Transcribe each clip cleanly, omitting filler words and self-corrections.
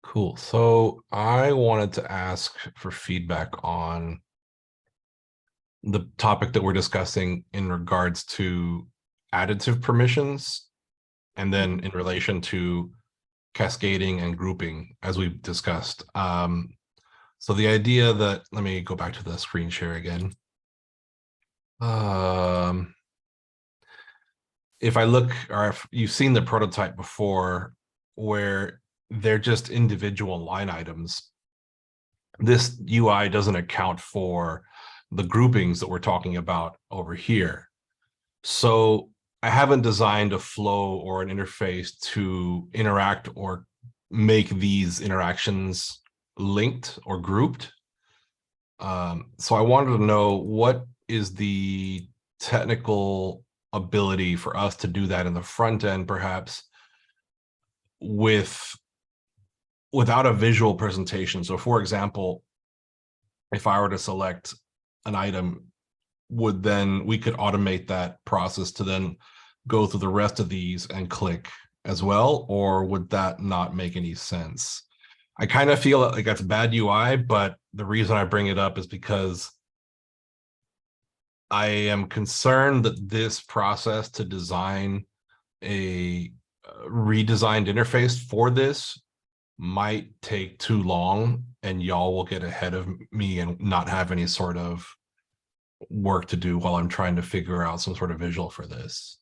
Cool. So I wanted to ask for feedback on the topic that we're discussing in regards to additive permissions, and then in relation to cascading and grouping, as we've discussed. So the idea that, let me go back to the screen share again. If I look, or if you've seen the prototype before, where they're just individual line items, this UI doesn't account for the groupings that we're talking about over here. So I haven't designed a flow or an interface to interact or make these interactions linked or grouped. So I wanted to know, what is the technical ability for us to do that in the front end, perhaps without a visual presentation. So for example, if I were to select an item, we could automate that process to then go through the rest of these and click as well, or would that not make any sense? I kind of feel like that's bad UI, but the reason I bring it up is because I am concerned that this process to design a redesigned interface for this might take too long, and y'all will get ahead of me and not have any sort of work to do while I'm trying to figure out some sort of visual for this.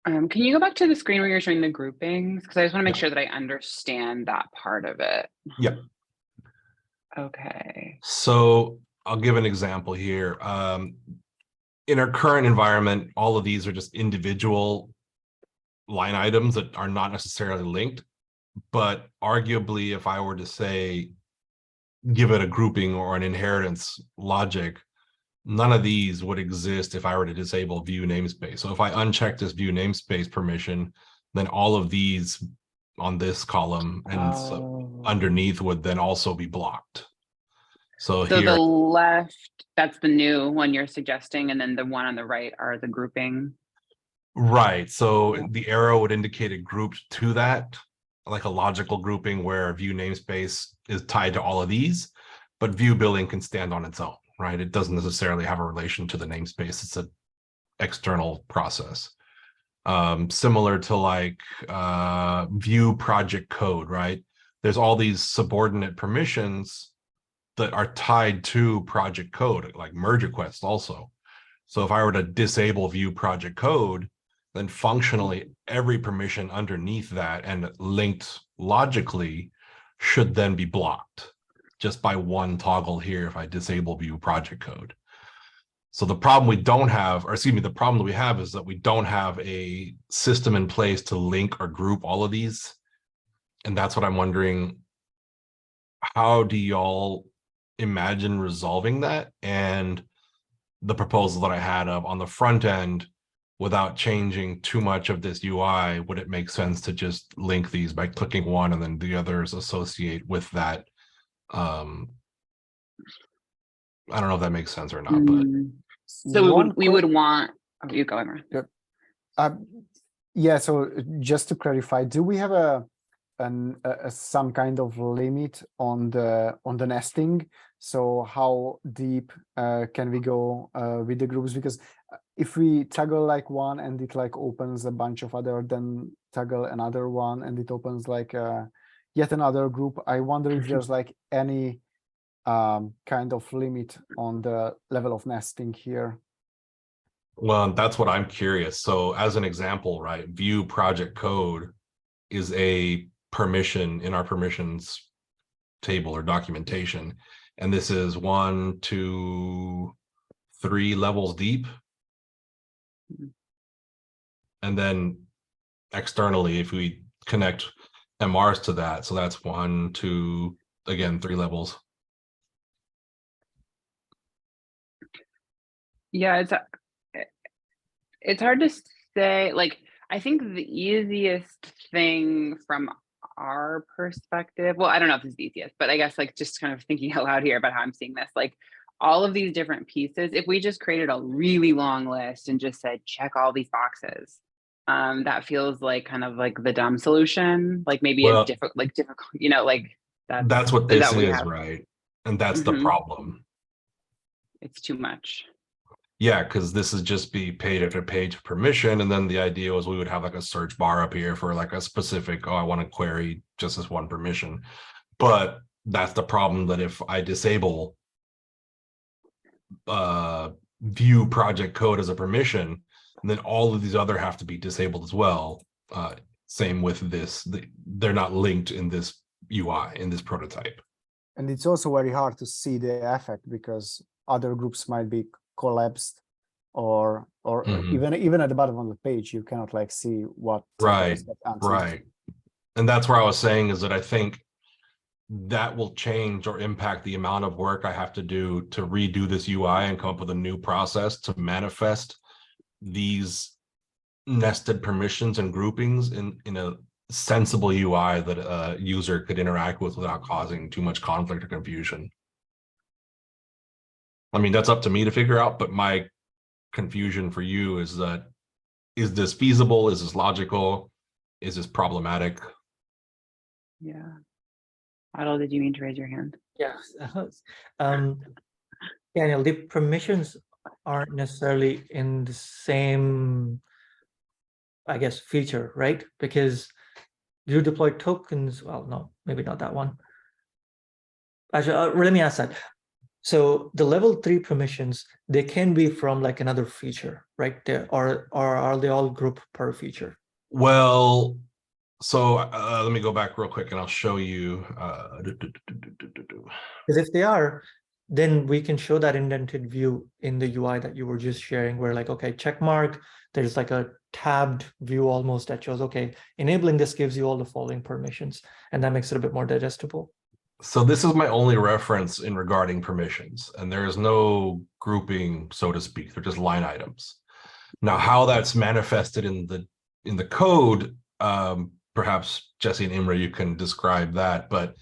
Can you go back to the screen where you're showing the groupings? Because I just want to make Yeah. sure that I understand that part of it. Yeah. Okay. So I'll give an example here. In our current environment, all of these are just individual line items that are not necessarily linked. But arguably, if I were to say, give it a grouping or an inheritance logic, none of these would exist if I were to disable view namespace. So if I uncheck this view namespace permission, then all of these on this column and underneath would then also be blocked. So the here, left, that's the new one you're suggesting, and then the one on the right are the grouping. right. So the arrow would indicate it grouped to that, like a logical grouping where view namespace is tied to all of these, but view billing can stand on its own, right? It doesn't necessarily have a relation to the namespace. It's an external process. Similar to like view project code, right? There's all these subordinate permissions that are tied to project code, like merge requests also. So if I were to disable view project code, then functionally every permission underneath that and linked logically should then be blocked just by one toggle here if I disable view project code. So the problem we don't have, or excuse me, the problem that we have is that we don't have a system in place to link or group all of these. And that's what I'm wondering, how do y'all imagine resolving that? And the proposal that I had of on the front end, without changing too much of this UI, would it make sense to just link these by clicking one and then the others associate with that? I don't know if that makes sense or not, but so we would want, oh, you go, Emma. Yeah, so just to clarify, do we have some kind of limit on the nesting? So how deep can we go with the groups? Because if we toggle like one and it like opens a bunch of other, then toggle another one and it opens like yet another group. I wonder if there's like any kind of limit on the level of nesting here. well, that's what I'm curious. So as an example, right, view project code is a permission in our permissions table or documentation. And this is 1, 2, 3 levels deep. And then externally, if we connect MRs to that, so that's 1, 2, again, 3 levels. Yeah, it's hard to say. Like, I think the easiest thing from our perspective, well, I don't know if it's the easiest, but I guess like just kind of thinking out loud here about how I'm seeing this, like all of these different pieces, if we just created a really long list and just said, check all these boxes, that feels like kind of like the dumb solution, like maybe a Well, difficult, you know, like that's what is this that what you is, have? right? And that's the Hmm. problem. It's too much. Yeah, because this is just be page after page of permission. And then the idea was we would have like a search bar up here for like a specific, oh, I want to query just this one permission. But that's the problem, that if I disable view project code as a permission, then all of these other have to be disabled as well. Same with this, they're not linked in this UI, in this prototype. And it's also very hard to see the effect because other groups might be collapsed, or Mhm. even at the bottom of the page, you cannot like see what Right, else gets answered. right. And that's where I was saying is that I think that will change or impact the amount of work I have to do to redo this UI and come up with a new process to manifest these nested permissions and groupings in a sensible UI that a user could interact with without causing too much conflict or confusion. I mean, that's up to me to figure out, but my confusion for you is that, is this feasible? Is this logical? Is this problematic? Yeah. Otto, did you mean to raise your hand? Yeah. Daniel, the permissions aren't necessarily in the same, I guess, feature, right? Because you deploy tokens. Well, no, maybe not that one. Actually, let me ask that. So the level 3 permissions, they can be from like another feature, right? Or are they all group per feature? Well, so let me go back real quick and I'll show you. Because if they are, then we can show that indented view in the UI that you were just sharing, where like, okay, check mark, there's like a tabbed view almost that shows, okay, enabling this gives you all the following permissions, and that makes it a bit more digestible. So this is my only reference in regarding permissions, and there is no grouping, so to speak. They're just line items. Now, how that's manifested in the code, perhaps Jesse and Imre, you can describe that. But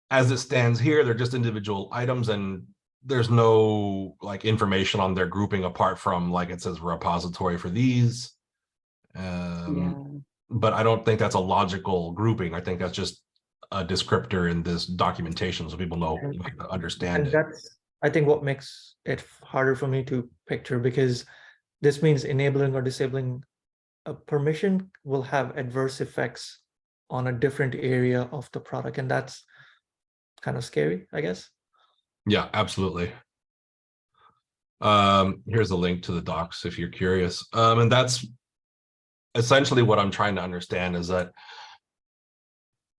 as it stands here, they're just individual items, and there's no like information on their grouping apart from like it says repository for these. Yeah. But I don't think that's a logical grouping. I think that's just a descriptor in this documentation so people know how to understand And it. that's, I think, what makes it harder for me to picture, because this means enabling or disabling a permission will have adverse effects on a different area of the product, and that's kind of scary, I guess. Yeah, absolutely. Here's a link to the docs if you're curious. And that's essentially what I'm trying to understand, is that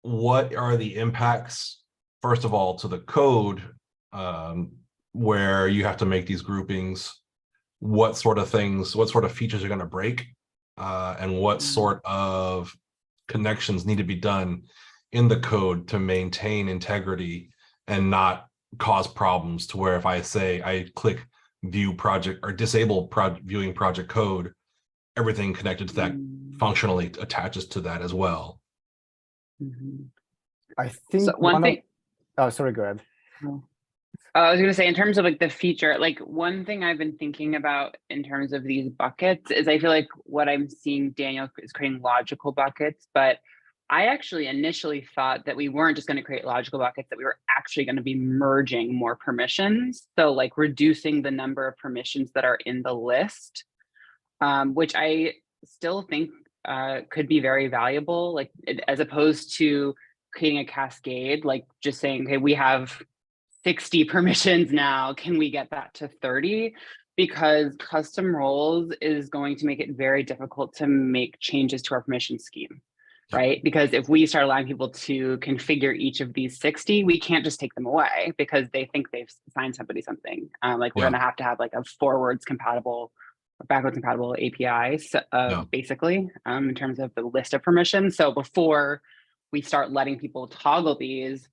what are the impacts, first of all, to the code, where you have to make these groupings, what sort of things, what sort of features are going to break, and what sort of connections need to be done in the code to maintain integrity and not cause problems, to where if I say I click view project or disable viewing project code, everything connected to that functionally attaches to that as well. Mm-hmm. I think So one thing. Oh, sorry, go ahead. I was going to say, in terms of like the feature, like one thing I've been thinking about in terms of these buckets is I feel like what I'm seeing Daniel is creating logical buckets, but I actually initially thought that we weren't just going to create logical buckets, that we were actually going to be merging more permissions. So like reducing the number of permissions that are in the list, which I still think could be very valuable, like as opposed to creating a cascade, like just saying, okay, we have 60 permissions now, can we get that to 30? Because custom roles is going to make it very difficult to make changes to our permission scheme, right? Because if we start allowing people to configure each of these 60, we can't just take them away because they think they've assigned somebody something. Like we're going to have like a forwards compatible or backwards compatible API, basically, in terms of the list of permissions. So before we start letting people toggle these,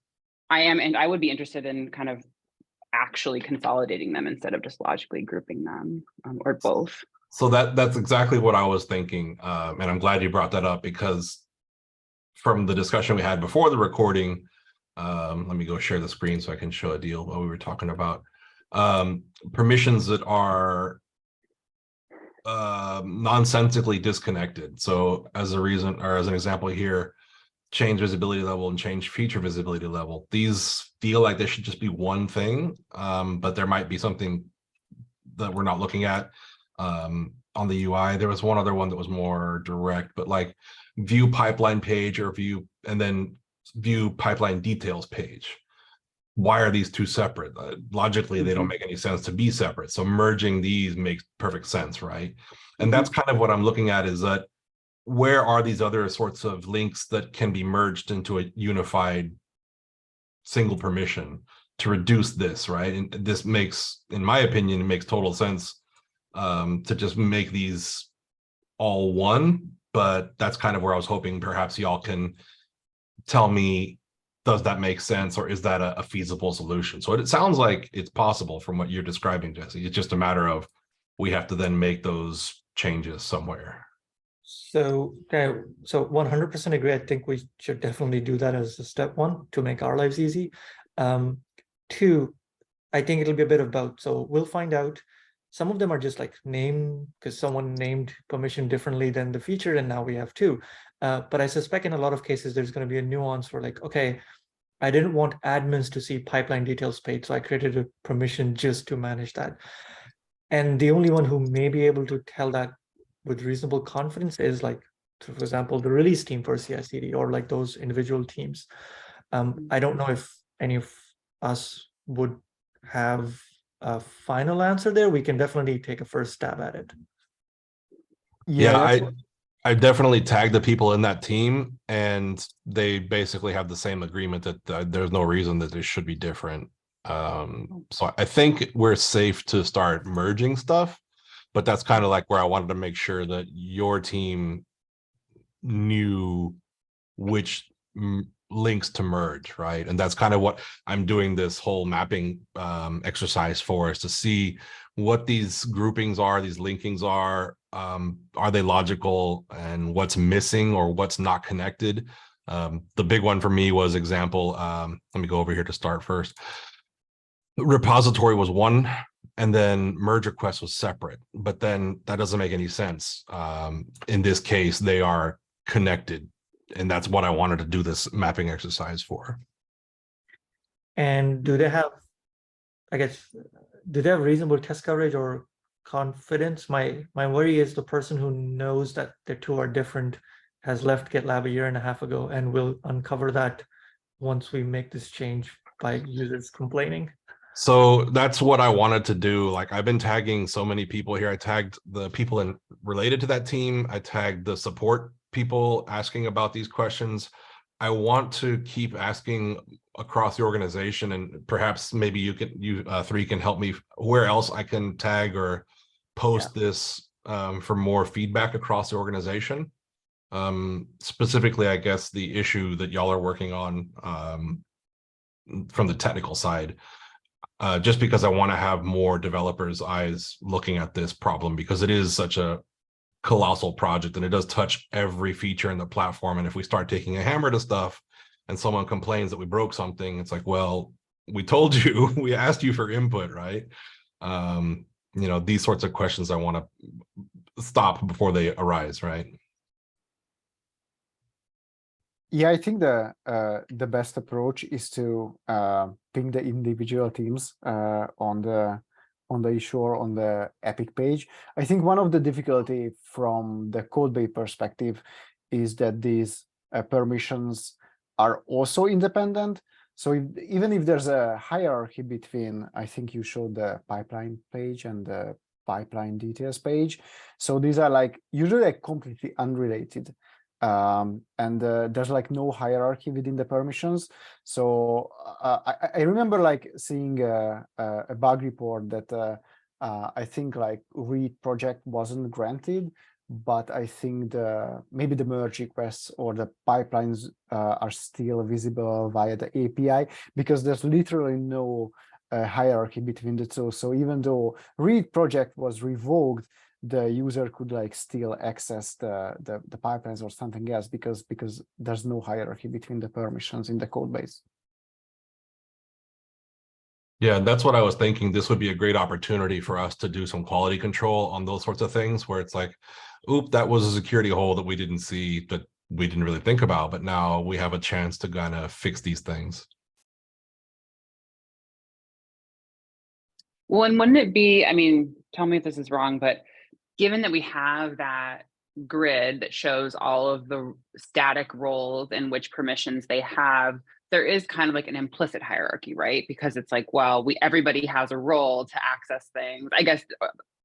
I would be interested in kind of actually consolidating them instead of just logically grouping them, or both. So that's exactly what I was thinking. And I'm glad you brought that up, because from the discussion we had before the recording, let me go share the screen so I can show a deal what we were talking about. Permissions that are nonsensically disconnected. So as a reason, or as an example here, change visibility level and change feature visibility level. These feel like they should just be one thing, but there might be something that we're not looking at on the UI. There was one other one that was more direct, but like view pipeline page or view, and then view pipeline details page. Why are these two separate? Logically, they don't make any sense to be separate. So merging these makes perfect sense, right? And that's kind of what I'm looking at, is that where are these other sorts of links that can be merged into a unified single permission to reduce this, right? And this makes, in my opinion, it makes total sense to just make these all one, but that's kind of where I was hoping perhaps y'all can tell me, does that make sense, or is that a feasible solution? So it sounds like it's possible from what you're describing, Jesse. It's just a matter of we have to then make those changes somewhere. So, so 100% agree. I think we should definitely do that as a step one to make our lives easy. Two, I think it'll be a bit of both. So we'll find out. Some of them are just like name, because someone named permission differently than the feature, and now we have two. But I suspect in a lot of cases, there's going to be a nuance where like, okay, I didn't want admins to see pipeline details page, so I created a permission just to manage that. And the only one who may be able to tell that with reasonable confidence is like, for example, the release team for CI/CD, or like those individual teams. I don't know if any of us would have a final answer there. We can definitely take a first stab at it. Yeah, I definitely tagged the people in that team, and they basically have the same agreement that there's no reason that this should be different. So I think we're safe to start merging stuff, but that's kind of like where I wanted to make sure that your team knew which links to merge, right? And that's kind of what I'm doing this whole mapping exercise for, is to see what these groupings are, these linkings are they logical, and what's missing or what's not connected. The big one for me was example, let me go over here to start first. Repository was one, and then merge request was separate, but then that doesn't make any sense. In this case, they are connected, and that's what I wanted to do this mapping exercise for. And do they have, I guess, do they have reasonable test coverage or confidence? My worry is the person who knows that the two are different has left GitLab a year and a half ago, and will uncover that once we make this change by users complaining. So that's what I wanted to do. Like, I've been tagging so many people here. I tagged the people related to that team. I tagged the support people asking about these questions. I want to keep asking across the organization, and perhaps maybe you three can help me where else I can tag or post this for more feedback across the organization. Specifically, I guess the issue that y'all are working on from the technical side. Just because I want to have more developers' eyes looking at this problem, because it is such a colossal project and it does touch every feature in the platform. And if we start taking a hammer to stuff and someone complains that we broke something, it's like, well, we told you, we asked you for input, right? You know, these sorts of questions I want to stop before they arise, right? Yeah, I think the best approach is to ping the individual teams on the issue or on the Epic page. I think one of the difficulty from the code base perspective is that these permissions are also independent. So even if there's a hierarchy between, I think you showed the pipeline page and the pipeline details page. So these are like usually like completely unrelated. And there's like no hierarchy within the permissions. So I remember like seeing a bug report that I think like read project wasn't granted, but I think maybe the merge requests or the pipelines are still visible via the API, because there's literally no hierarchy between the two. So even though read project was revoked, the user could like still access the pipelines or something else, because there's no hierarchy between the permissions in the code base. Yeah, that's what I was thinking. This would be a great opportunity for us to do some quality control on those sorts of things where it's like, oop, that was a security hole that we didn't see, that we didn't really think about, but now we have a chance to kind of fix these things. Well, and wouldn't it be, I mean, tell me if this is wrong, but given that we have that grid that shows all of the static roles and which permissions they have, there is kind of like an implicit hierarchy, right? Because it's like, well, everybody has a role to access things, I guess,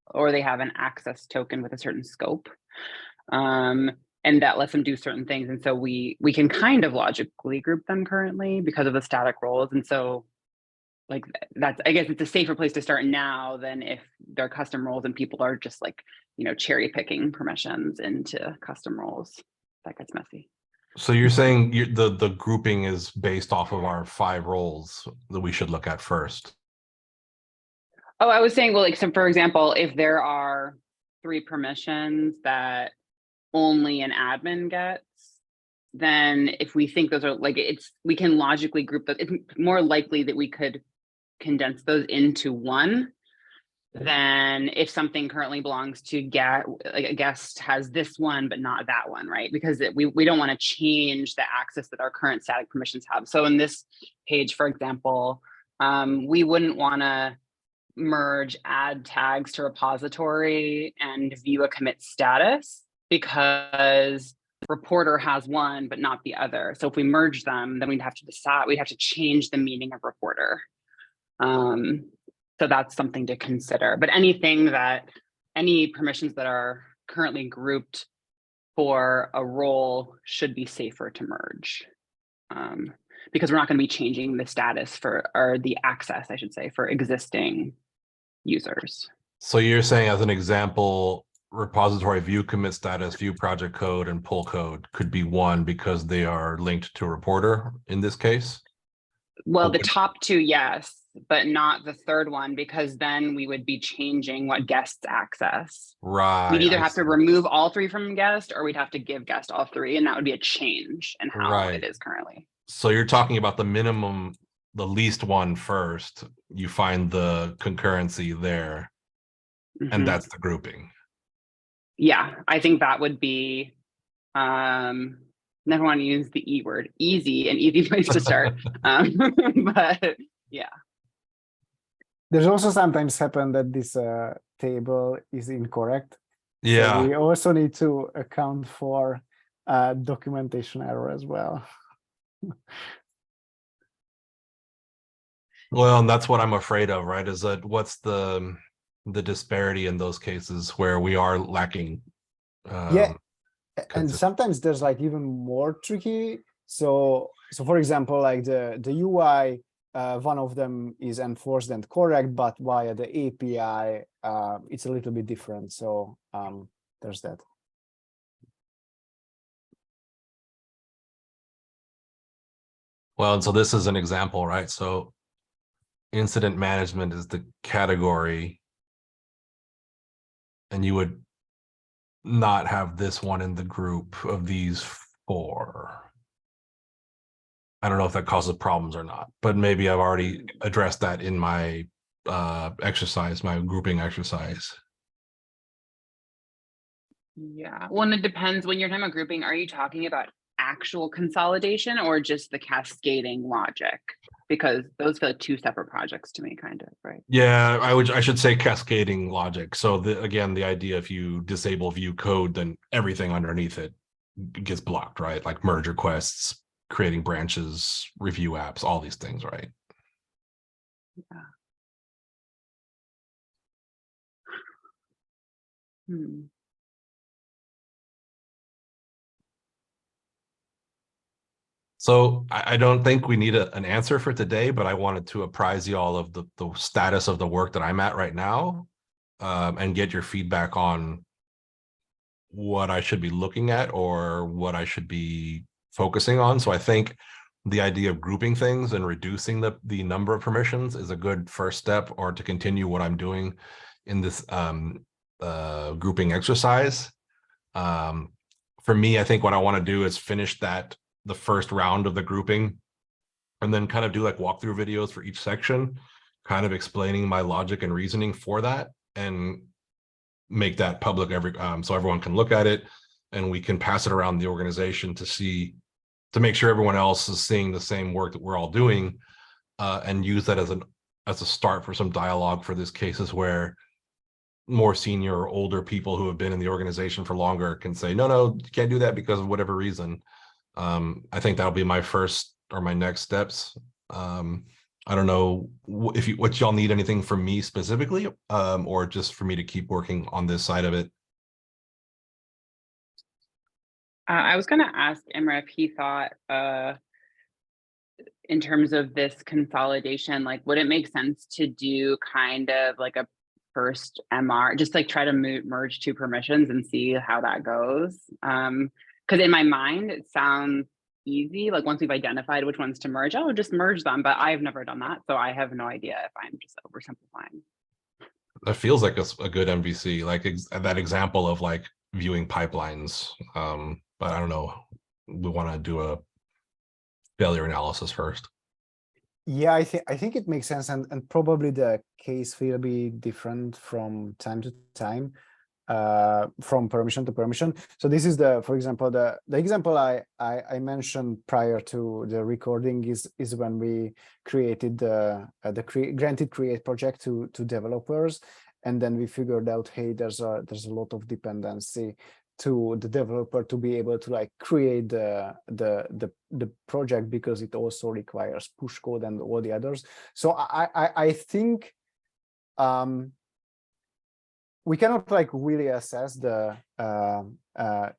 or they have an access token with a certain scope. And that lets them do certain things. And so we can kind of logically group them currently because of the static roles. And so like that's, I guess it's a safer place to start now than if they're custom roles and people are just like, cherry picking permissions into custom roles. That gets messy. So you're saying the grouping is based off of our 5 roles that we should look at first. Oh, I was saying, well, like, so for example, if there are 3 permissions that only an admin gets, then if we think those are like, we can logically group those. It's more likely that we could condense those into one than if something currently belongs to like a guest has this one but not that one, right? Because we don't want to change the access that our current static permissions have. So in this page, for example, we wouldn't want to merge add tags to repository and view a commit status because reporter has one but not the other. So if we merge them, then we'd have to change the meaning of reporter. So that's something to consider. But any permissions that are currently grouped for a role should be safer to merge. Because we're not going to be changing the status or the access, I should say, for existing users. So you're saying, as an example, repository view commit status, view project code, and pull code could be one because they are linked to a reporter in this case? Well, the top 2, yes, but not the third one, because then we would be changing what guests access. Right. We'd either have to remove all 3 from guest, or we'd have to give guest all 3, and that would be a change in how it is currently. So you're talking about the minimum, the least one first. You find the concurrency there, and that's the grouping. Yeah, I think that would be, never want to use the E word, an easy place to start. But yeah. There's also sometimes happen that this table is incorrect. Yeah. So we also need to account for documentation error as well. Well, and that's what I'm afraid of, right? Is that what's the disparity in those cases where we are lacking? Yeah, and sometimes there's like even more tricky. So for example, like the UI, one of them is enforced and correct, but via the API, it's a little bit different. So there's that. Well, and so this is an example, right? So incident management is the category, and you would not have this one in the group of these 4. I don't know if that causes problems or not, but maybe I've already addressed that in my exercise, my grouping exercise. Yeah, well, and it depends. When you're talking about grouping, are you talking about actual consolidation or just the cascading logic? Because those feel like 2 separate projects to me, kind of, right? Yeah, I should say cascading logic. So again, the idea, if you disable view code, then everything underneath it gets blocked, right? Like merge requests, creating branches, review apps, all these things, right? Yeah. So I don't think we need an answer for today, but I wanted to apprise you all of the status of the work that I'm at right now, and get your feedback on what I should be looking at or what I should be focusing on. So I think the idea of grouping things and reducing the number of permissions is a good first step, or to continue what I'm doing in this grouping exercise. For me, I think what I want to do is finish the first round of the grouping, and then kind of do like walkthrough videos for each section, kind of explaining my logic and reasoning for that and make that public so everyone can look at it and we can pass it around the organization to make sure everyone else is seeing the same work that we're all doing, and use that as a start for some dialogue for these cases where more senior or older people who have been in the organization for longer can say, no, you can't do that because of whatever reason. I think that'll be my first or my next steps. I don't know what y'all need anything from me specifically, or just for me to keep working on this side of it. I was going to ask Imre if he thought, in terms of this consolidation, like, would it make sense to do kind of like a first MR, just like try to merge two permissions and see how that goes? Because in my mind, it sounds easy. Like once we've identified which ones to merge, oh, just merge them. But I've never done that, so I have no idea if I'm just oversimplifying. That feels like a good MVC, like that example of like viewing pipelines. But I don't know. We want to do a failure analysis first. Yeah, I think it makes sense, and probably the case will be different from time to time, from permission to permission. So this is for example, the example I mentioned prior to the recording is when we created the granted create project to developers, and then we figured out, hey, there's a lot of dependency to the developer to be able to like create the project, because it also requires push code and all the others. So I think we cannot like really assess the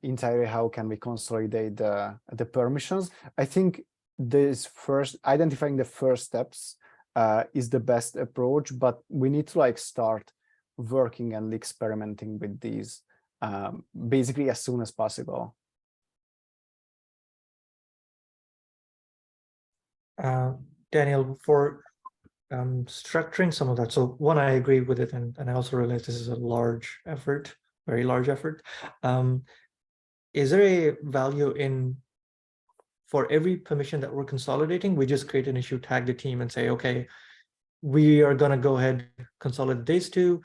entirely how can we consolidate the permissions. I think this first identifying the first steps is the best approach, but we need to like start working and experimenting with these basically as soon as possible. Daniel, for structuring some of that. So one, I agree with it, and I also realize this is a large effort, very large effort. Is there a value in, for every permission that we're consolidating, we just create an issue, tag the team, and say, okay, we are going to go ahead, consolidate these two,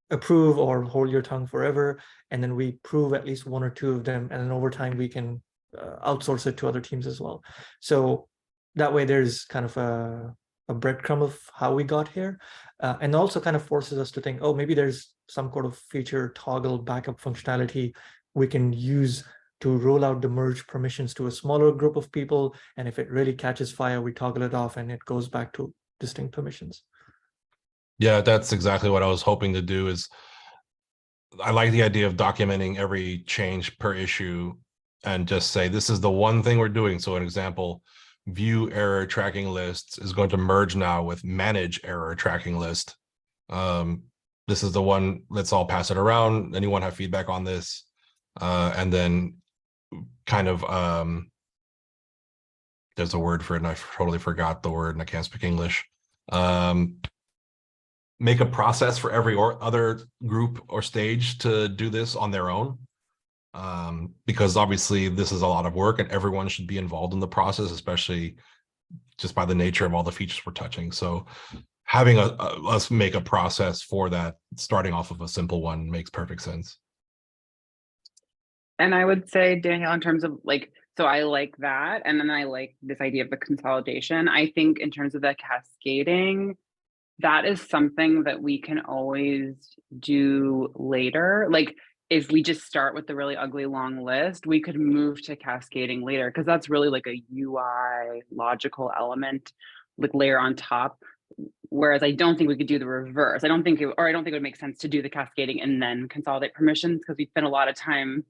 approve or hold your tongue forever, and then we prove at least one or two of them, and then over time we can outsource it to other teams as well. So that way there's kind of a breadcrumb of how we got here, and also kind of forces us to think, oh, maybe there's some sort of feature toggle backup functionality we can use to roll out the merge permissions to a smaller group of people, and if it really catches fire, we toggle it off and it goes back to distinct permissions. Yeah, that's exactly what I was hoping to do. Is I like the idea of documenting every change per issue and just say, this is the one thing we're doing. So an example, view error tracking lists is going to merge now with manage error tracking list. This is the one, let's all pass it around. Anyone have feedback on this? And then kind of, there's a word for it and I totally forgot the word and I can't speak English. Make a process for every other group or stage to do this on their own. Because obviously this is a lot of work and everyone should be involved in the process, especially just by the nature of all the features we're touching. So having us make a process for that, starting off of a simple one, makes perfect sense. And I would say, Daniel, in terms of like, so I like that. And then I like this idea of the consolidation. I think in terms of the cascading, that is something that we can always do later. Like if we just start with the really ugly long list, we could move to cascading later, because that's really like a UI logical element, like layer on top. Whereas I don't think we could do the reverse. I don't think it would make sense to do the cascading and then consolidate permissions, because we spend a lot of time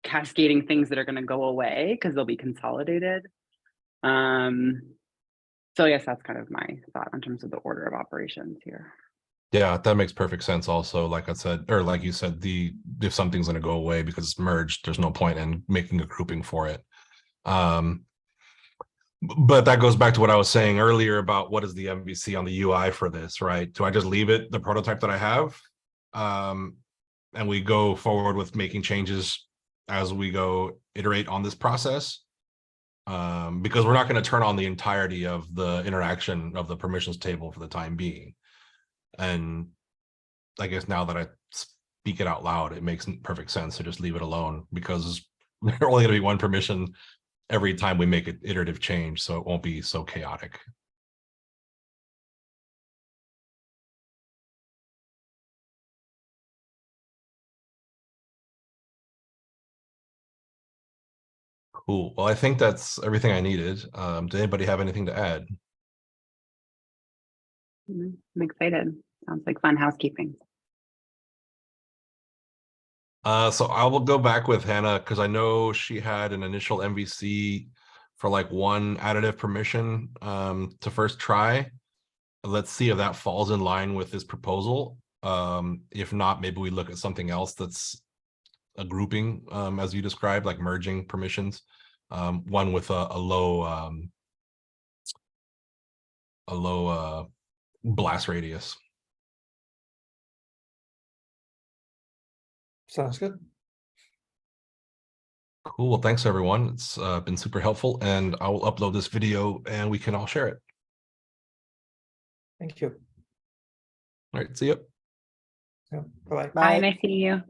cascading things that are going to go away because they'll be consolidated. So yes, that's kind of my thought in terms of the order of operations here. Yeah, that makes perfect sense. Also, like I said, or like you said, if something's going to go away because it's merged, there's no point in making a grouping for it. But that goes back to what I was saying earlier about what is the MVC on the UI for this, right? Do I just leave it the prototype that I have, and we go forward with making changes as we go iterate on this process? because we're not going to turn on the entirety of the interaction of the permissions table for the time being. And I guess now that I speak it out loud, it makes perfect sense to just leave it alone, because there's only going to be one permission every time we make an iterative change, so it won't be so chaotic. Cool. Well, I think that's everything I needed. Did anybody have anything to add? I'm excited. Sounds like fun housekeeping. So I will go back with Hannah, because I know she had an initial MVC for like one additive permission to first try. Let's see if that falls in line with this proposal. If not, maybe we look at something else that's a grouping, as you described, like merging permissions, one with a low blast radius. Sounds good. Cool. Well, thanks everyone. It's been super helpful, and I will upload this video and we can all share it. Thank you. All right. See you. Yeah, bye-bye. Bye, nice seeing you.